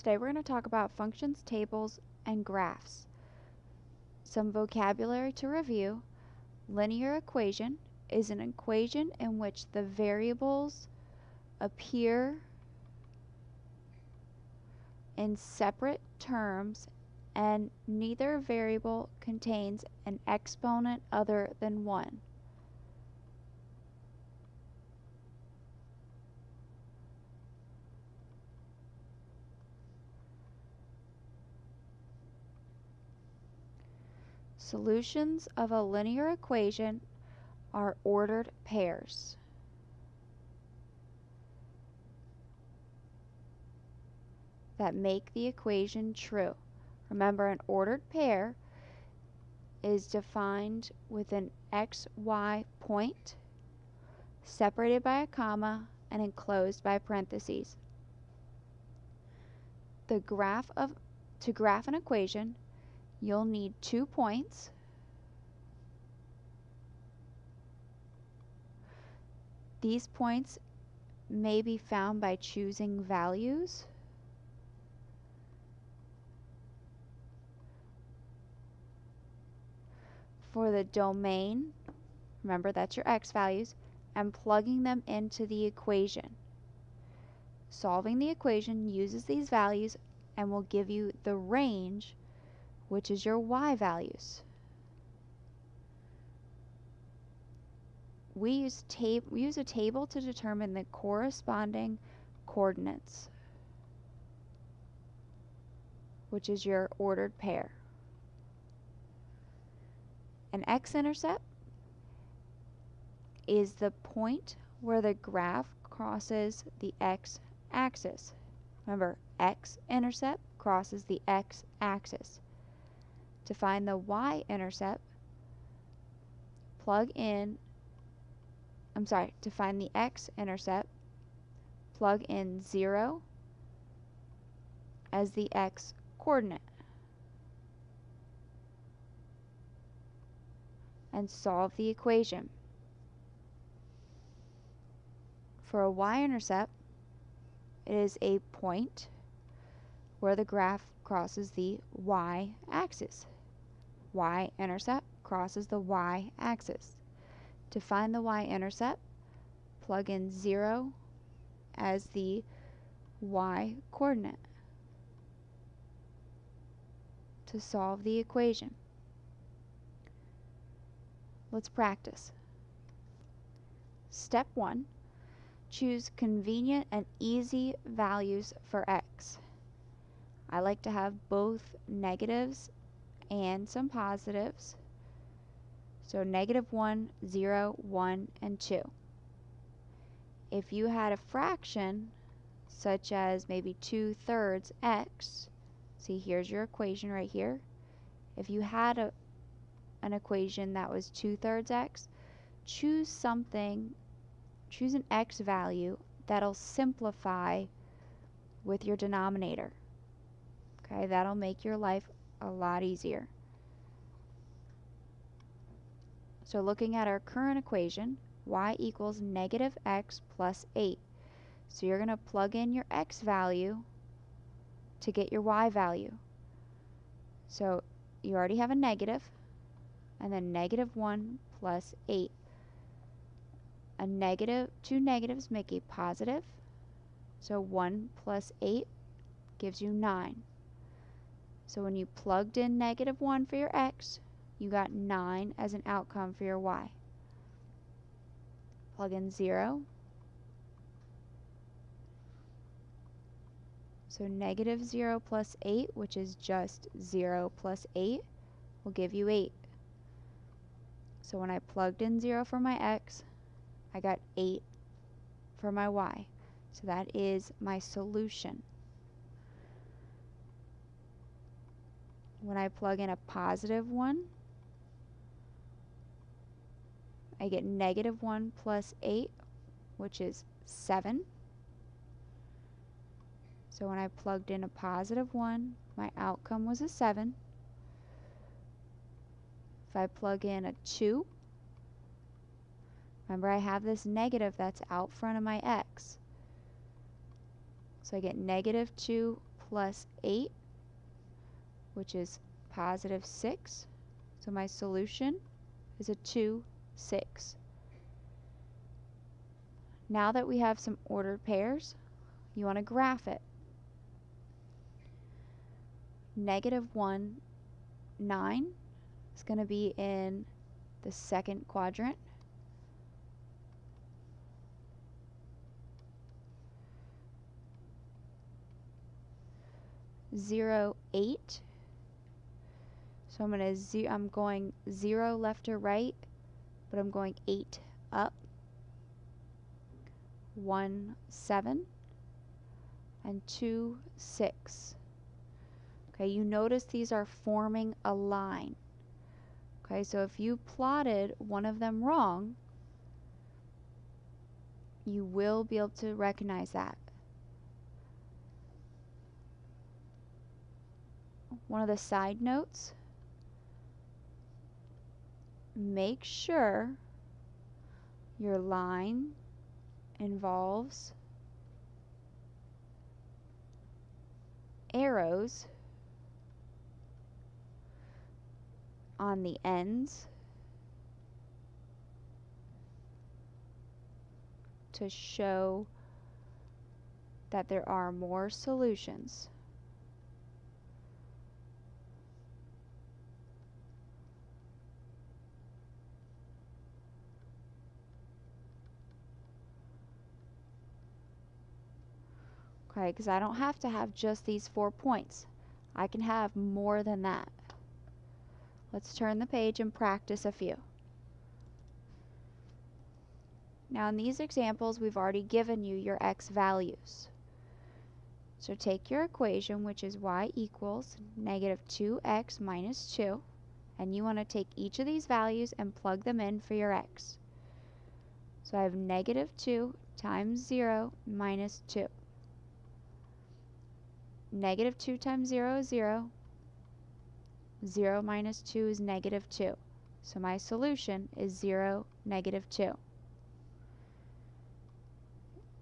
Today we're going to talk about functions, tables, and graphs. Some vocabulary to review. Linear equation is an equation in which the variables appear in separate terms and neither variable contains an exponent other than 1. Solutions of a linear equation are ordered pairs. That make the equation true. Remember, an ordered pair is defined with an xy point separated by a comma and enclosed by parentheses. To graph an equation, you'll need 2 points. These points may be found by choosing values. For the domain, remember that's your x values, and plugging them into the equation. Solving the equation uses these values and will give you the range, which is your y values. We use a table to determine the corresponding coordinates, which is your ordered pair. An x-intercept is the point where the graph crosses the x-axis. Remember, x-intercept crosses the x-axis. To find the y-intercept, to find the x-intercept, plug in 0 as the x-coordinate and solve the equation. For a y-intercept, it is a point where the graph crosses the y-axis. Y-intercept crosses the y-axis. To find the y-intercept, plug in 0 as the y-coordinate to solve the equation. Let's practice. Step 1. Choose convenient and easy values for x. I like to have both negatives and some positives. So -1, 0, 1, and 2. If you had a fraction, such as maybe 2/3 x, see here's your equation right here. If you had an equation that was 2/3 x, choose an x value that'll simplify with your denominator. Okay, that'll make your life a lot easier. So looking at our current equation, y equals -x plus 8. So you're going to plug in your x value to get your y value. So you already have a negative, and then -1 plus 8. Two negatives make a positive, so 1 plus 8 gives you 9. So when you plugged in -1 for your x, you got 9 as an outcome for your y. Plug in 0. So -0 plus 8, which is just 0 plus 8, will give you 8. So when I plugged in 0 for my x, I got 8 for my y. So that is my solution. When I plug in a +1, I get -1 plus 8, which is 7. So when I plugged in a +1, my outcome was a 7. If I plug in a 2, remember I have this negative that's out front of my x. So I get -2 plus 8, which is positive 6. So my solution is a 2, 6. Now that we have some ordered pairs, you want to graph it. -1, 9 is going to be in the second quadrant. Zero, 8. So I'm going 0 left to right, but I'm going 8 up. 1, 7, and 2, 6. Okay, you notice these are forming a line. Okay, so if you plotted one of them wrong, you will be able to recognize that. One of the side notes, make sure your line involves arrows on the ends to show that there are more solutions. Okay, because I don't have to have just these 4 points. I can have more than that. Let's turn the page and practice a few. Now in these examples, we've already given you your x values. So take your equation, which is y equals -2x minus 2, and you want to take each of these values and plug them in for your x. So I have -2 times 0 minus 2. -2 times 0 is 0. 0 minus 2 is -2. So my solution is 0, -2.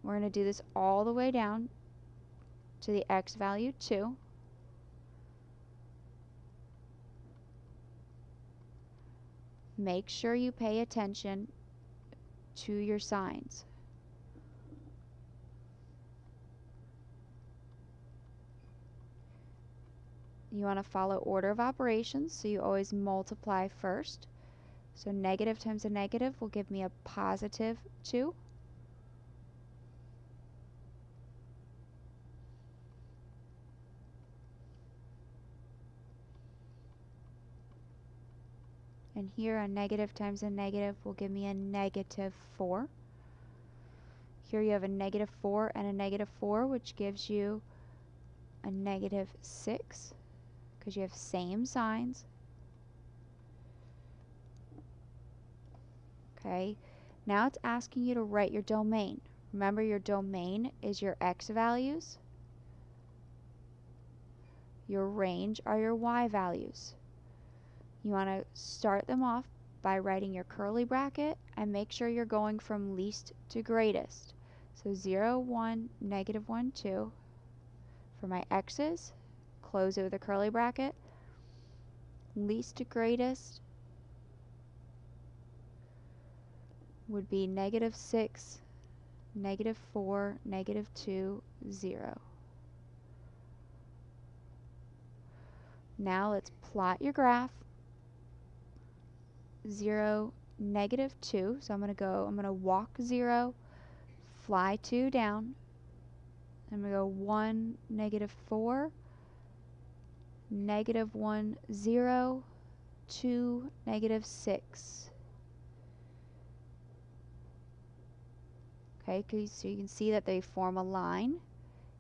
We're going to do this all the way down to the x value 2. Make sure you pay attention to your signs. You want to follow order of operations, so you always multiply first. So negative times a negative will give me a positive 2. And here a negative times a negative will give me a -4. Here you have a -4 and a -4, which gives you a -6, because you have same signs. Okay, now it's asking you to write your domain. Remember, your domain is your x values. Your range are your y values. You want to start them off by writing your curly bracket and make sure you're going from least to greatest. So 0, 1, -1, 2. For my x's, close it with a curly bracket. Least to greatest would be -6, -4, -2, 0. Now let's plot your graph. 0, -2. So I'm going to walk 0, fly 2 down. I'm going to go 1, -4, -1, 0, 2, -6. Okay, so you can see that they form a line.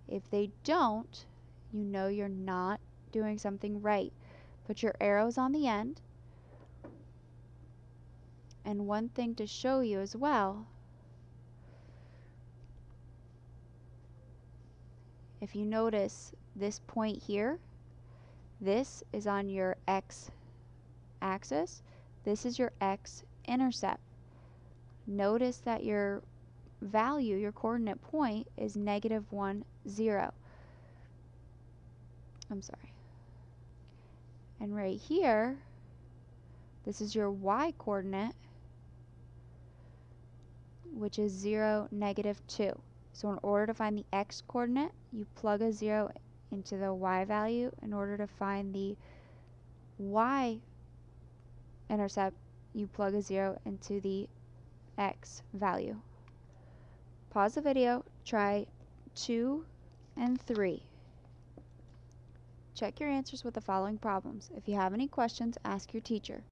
If they don't, you know you're not doing something right. Put your arrows on the end. And one thing to show you as well, if you notice this point here, this is on your x axis. This is your x intercept. Notice that your value, your coordinate point, is -1, 0. I'm sorry. And right here, this is your y coordinate, which is 0, -2. So in order to find the x coordinate, you plug a 0 into the y value. In order to find the y intercept, you plug a 0 into the x value. Pause the video, try 2 and 3. Check your answers with the following problems. If you have any questions, ask your teacher.